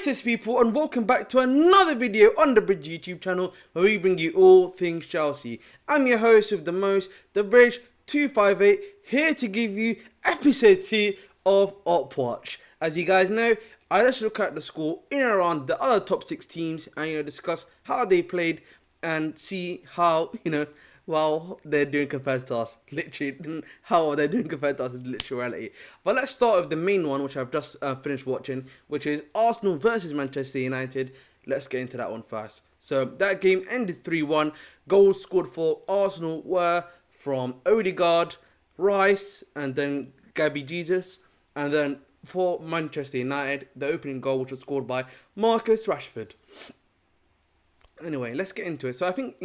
Yes, people, and welcome back to another video on the Bridge YouTube channel where we bring you all things Chelsea. I'm your host with the most, the Bridge 258, here to give you episode 2 of Upwatch. As you guys know, I just look at the score in and around the other top 6 teams and discuss how they played and see how well they're doing compared to us. Literally, how they're doing compared to us is literal reality. But let's start with the main one, which I've just finished watching, which is Arsenal versus Manchester United. Let's get into that one first. So that game ended 3-1. Goals scored for Arsenal were from Odegaard, Rice, and then Gabby Jesus. And then for Manchester United, the opening goal, which was scored by Marcus Rashford. Anyway, let's get into it. So I think,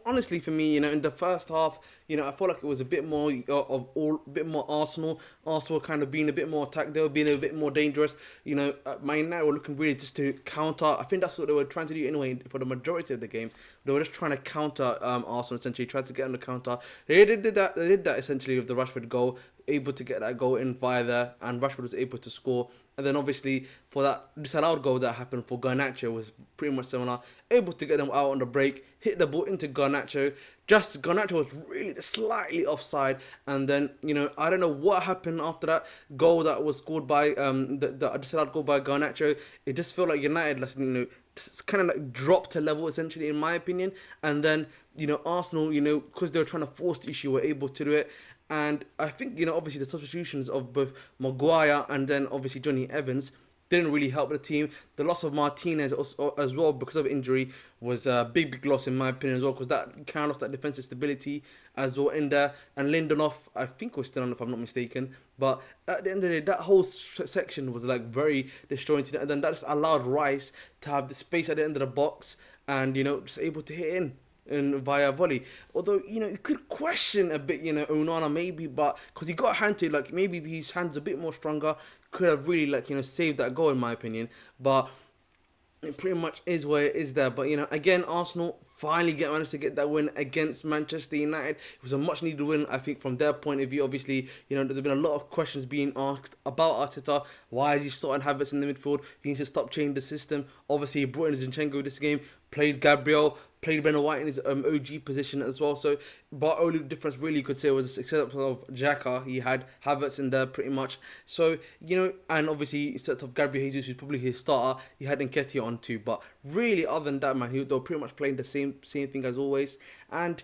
honestly for me, in the first half, I felt like it was a bit more a bit more Arsenal. Arsenal kind of being a bit more attacked. They were being a bit more dangerous. Man United were looking really just to counter. I think that's what they were trying to do anyway for the majority of the game. They were just trying to counter Arsenal, essentially, tried to get on the counter. They did that essentially with the Rashford goal, able to get that goal in via there, and Rashford was able to score. And then obviously for that disallowed goal that happened for Garnacho was pretty much similar. Able to get them out on the break, hit the ball into Garnacho. Just Garnacho was really slightly offside. And then, I don't know what happened after that goal that was scored by the disallowed goal by Garnacho. It just felt like United, just kind of like dropped a level essentially in my opinion. And then, Arsenal, because they were trying to force the issue, were able to do it. And I think, obviously the substitutions of both Maguire and then obviously Johnny Evans didn't really help the team. The loss of Martinez as well because of injury was a big loss in my opinion as well, because that kind of lost that defensive stability as well in there. And Lindelof, I think, was still on if I'm not mistaken. But at the end of the day, that whole section was like very destroying to them. And then that just allowed Rice to have the space at the end of the box and, just able to hit in via volley. Although, you could question a bit, Onana maybe, but because he got a hand to, maybe if his hand's a bit more stronger, could have really, saved that goal in my opinion. But it pretty much is where it is there. But, again, Arsenal finally managed to get that win against Manchester United. It was a much needed win, I think, from their point of view. Obviously, there's been a lot of questions being asked about Arteta. Why is he starting Havertz in the midfield? He needs to stop changing the system. Obviously, he brought in Zinchenko this game, played Gabriel, played Ben White in his OG position as well. So, but only difference really you could say was the success of Xhaka. He had Havertz in there pretty much. So, and obviously instead of Gabriel Jesus, who's probably his starter, he had Nketiah on too. But really, other than that, man, they were pretty much playing the same thing as always. And,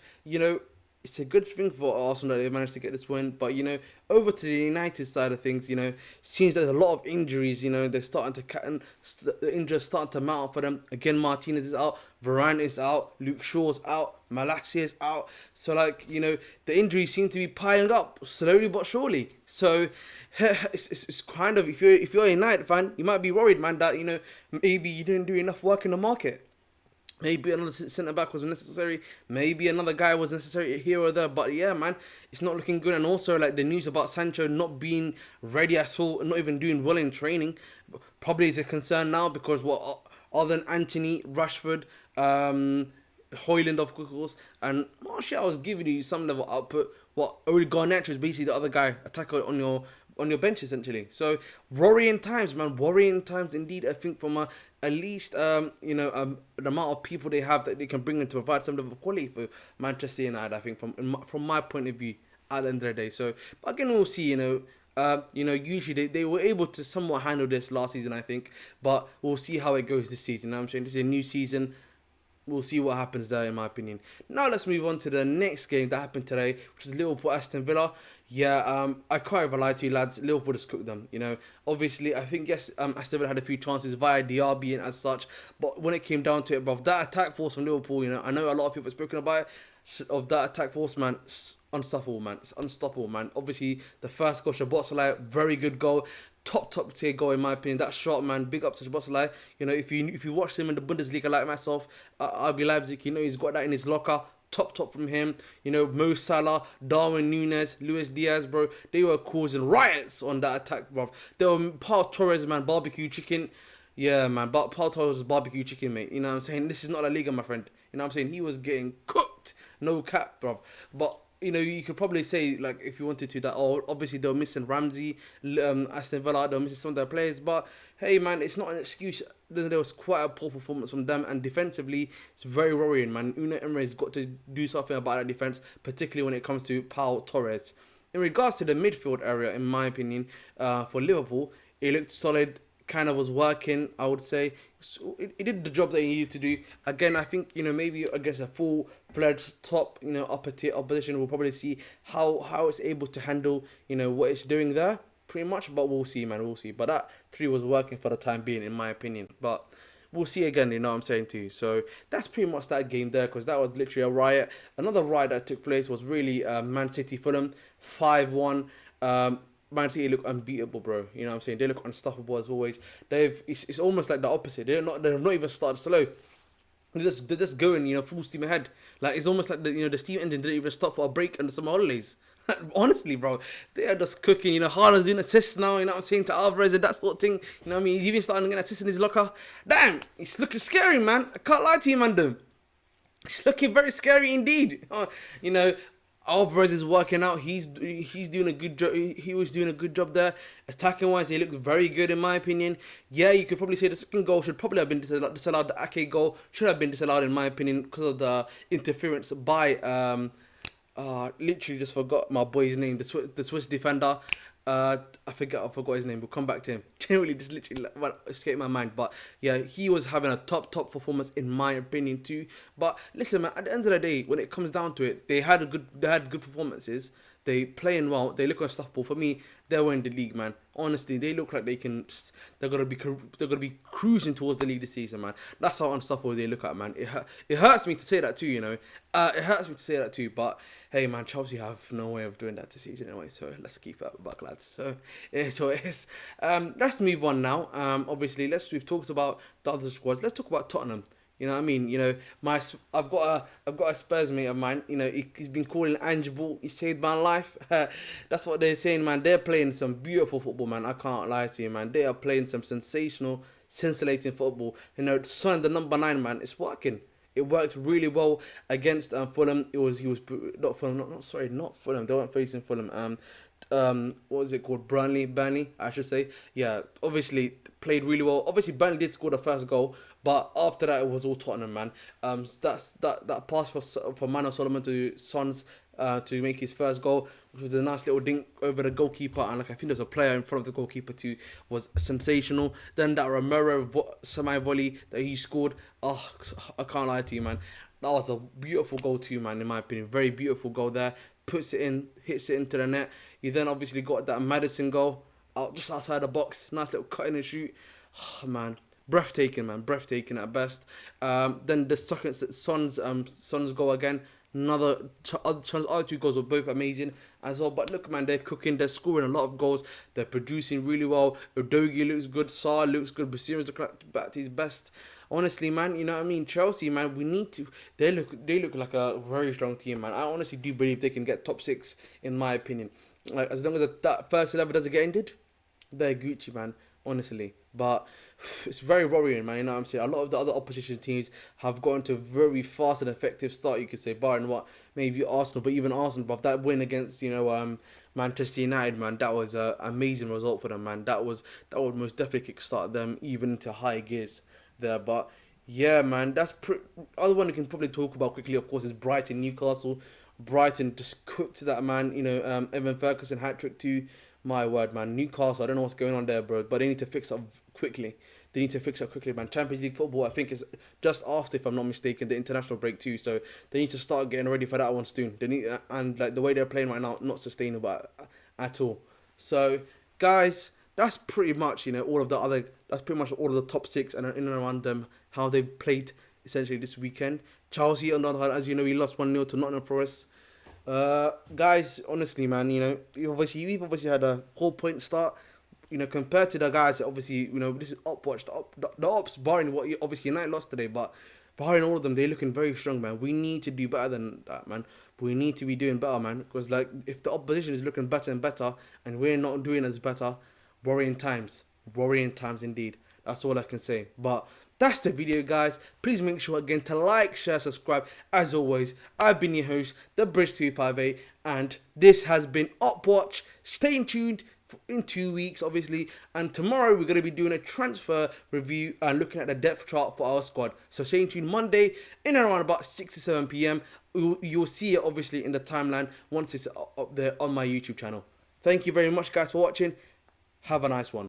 it's a good thing for Arsenal that they managed to get this win. But, over to the United side of things, seems there's a lot of injuries. They're starting to the injuries starting to mount for them. Again, Martinez is out, Varane is out, Luke Shaw's out, Malacia is out. So, the injuries seem to be piling up slowly but surely. So, it's kind of, if you're a United fan, you might be worried, man, that, maybe you didn't do enough work in the market. Maybe another centre-back was necessary. Maybe another guy was necessary here or there. But yeah, man, it's not looking good. And also, the news about Sancho not being ready at all, not even doing well in training, probably is a concern now because other than Anthony, Rashford, Højlund, of course, and Martial was giving you some level output. Only Garnacho is basically the other guy, attacker on your bench essentially. So worrying times, man, worrying times indeed. I think from at least the amount of people they have that they can bring in to provide some level of quality for Manchester United. I think from my point of view at the end of the day. So, but again, we'll see. Usually they were able to somewhat handle this last season, I think, but we'll see how it goes this season. I'm saying this is a new season. We'll see what happens there, in my opinion. Now let's move on to the next game that happened today, which is Liverpool Aston Villa. Yeah, I can't even lie to you, lads. Liverpool just cooked them. Obviously, I think yes, Aston Villa had a few chances via Diaby and as such, but when it came down to it, bro, that attack force from Liverpool, I know a lot of people have spoken about it. Of that attack force, man, it's unstoppable, man. It's unstoppable, man. Obviously, the first goal, Szoboszlai, very good goal. Top tier goal in my opinion. That shot, man, big up to Szoboszlai. If you watch him in the Bundesliga like myself, RB Leipzig, he's got that in his locker. Top from him. Mo Salah, Darwin Núñez, Luis Diaz, bro. They were causing riots on that attack, bro. They were Paul Torres, man, barbecue chicken. Yeah, man, but Paul Torres was barbecue chicken, mate. This is not La Liga, my friend. He was getting cooked. No cap, bro. But you could probably say, like, if you wanted to, that, oh, obviously they were missing Ramsey, Aston Villa, they were missing some of their players, but hey, man, it's not an excuse. There was quite a poor performance from them, and defensively, it's very worrying, man. Unai Emery's got to do something about that defense, particularly when it comes to Pau Torres. In regards to the midfield area, in my opinion, for Liverpool, it looked solid, kind of was working, I would say. So it did the job that he needed to do. Again, I think, maybe against a full-fledged top, upper tier opposition, we'll probably see how it's able to handle, what it's doing there, pretty much. But we'll see, man, we'll see. But that 3 was working for the time being, in my opinion. But we'll see again, you know what I'm saying to you. So that's pretty much that game there, because that was literally a riot. Another riot that took place was really Man City Fulham 5-1. Man City look unbeatable, bro. You know what I'm saying? They look unstoppable as always. It's almost like the opposite. They've not even started slow. They're just going, full steam ahead. Like, it's almost like the steam engine didn't even stop for a break and some holidays. Honestly, bro, they are just cooking. Haaland's doing assists now. You know what I'm saying, to Alvarez and that sort of thing. You know what I mean? He's even starting to get assists in his locker. Damn, he's looking scary, man. I can't lie to you, man. It's looking very scary indeed. Alvarez is working out. He's doing a good job. He was doing a good job there. Attacking wise, he looked very good in my opinion. Yeah, you could probably say the second goal should probably have been disallowed. The Ake goal should have been disallowed in my opinion because of the interference by literally just forgot my boy's name. The Swiss defender. I forgot his name. We'll come back to him. Generally, just literally escaped my mind. But yeah, he was having a top performance in my opinion too. But listen, man, at the end of the day, when it comes down to it, they had good performances. They playing well. They look unstoppable. For me, they're winning the league, man. Honestly, they look like they're gonna be cruising towards the league this season, man. That's how unstoppable they look at, man. It hurts me to say that too, It hurts me to say that too, but hey, man, Chelsea have no way of doing that this season anyway. So let's keep it up, buck lads. So it's what it is. Let's move on now. Obviously, we've talked about the other squads. Let's talk about Tottenham. You know what I mean? I've got a Spurs mate of mine. He's been calling Ange Ball. He saved my life. That's what they're saying, man. They're playing some beautiful football, man. I can't lie to you, man. They are playing some sensational, scintillating football. Son, the number 9, man, it's working. It worked really well against Fulham. He was not Fulham. Not Fulham. They weren't facing Fulham. What was it called? Burnley, I should say. Yeah, obviously played really well. Obviously, Burnley did score the first goal, but after that, it was all Tottenham, man. That pass for Mano Solomon to Sons to make his first goal, which was a nice little dink over the goalkeeper, and I think there's a player in front of the goalkeeper too, was sensational. Then that Romero semi-volley that he scored, oh, I can't lie to you, man. That was a beautiful goal too, man, in my opinion. Very beautiful goal there. Puts it in, hits it into the net. You then obviously got that Maddison goal, just outside the box. Nice little cut in and shoot. Oh, man. Breathtaking, man. Breathtaking at best. Then the second Son's goal again. Other 2 goals were both amazing as well. But look, man, they're cooking. They're scoring a lot of goals. They're producing really well. Udogie looks good. Sarr looks good. Basira's back to his best. Honestly, man, you know what I mean? Chelsea, man, we need to... They look like a very strong team, man. I honestly do believe they can get top 6, in my opinion. Like, as long as that first 11 doesn't get ended, they're Gucci, man. Honestly. But it's very worrying, man. You know what I'm saying? A lot of the other opposition teams have gotten to a very fast and effective start, you could say, barring what maybe Arsenal. But even Arsenal, but that win against, Manchester United, man, that was an amazing result for them, man. That would most definitely kickstart them even into high gears there. But yeah, man, other one we can probably talk about quickly, of course, is Brighton, Newcastle. Brighton just cooked that, man. Evan Ferguson hat-trick too. My word, man. Newcastle, I don't know what's going on there, bro, but they need to fix up quickly. Man. Champions League football, I think, is just after, if I'm not mistaken, the international break too. So they need to start getting ready for that one soon. They need, and like the way they're playing right now, not sustainable at all. So, guys, that's pretty much all of the top 6 and in and around them, how they played essentially this weekend. Chelsea, on the other hand, as you know, we lost 1-0 to Nottingham Forest. Guys, honestly, man, you've obviously had a 4-point start. Compared to the guys that obviously, this is the Ops, barring what obviously United lost today, but barring all of them, they're looking very strong, man. We need to do better than that, man. We need to be doing better, man, because like if the opposition is looking better and better and we're not doing as better, worrying times indeed. That's all I can say. But That's the video, guys. Please make sure again to like, share, subscribe. As always, I've been your host, the Bridge 258, and this has been Upwatch. Stay tuned in 2 weeks, obviously, and tomorrow we're going to be doing a transfer review and looking at the depth chart for our squad. So stay tuned Monday in and around about 6 to 7 p.m. You'll see it obviously in the timeline once it's up there on my YouTube channel. Thank you very much, guys, for watching. Have a nice one.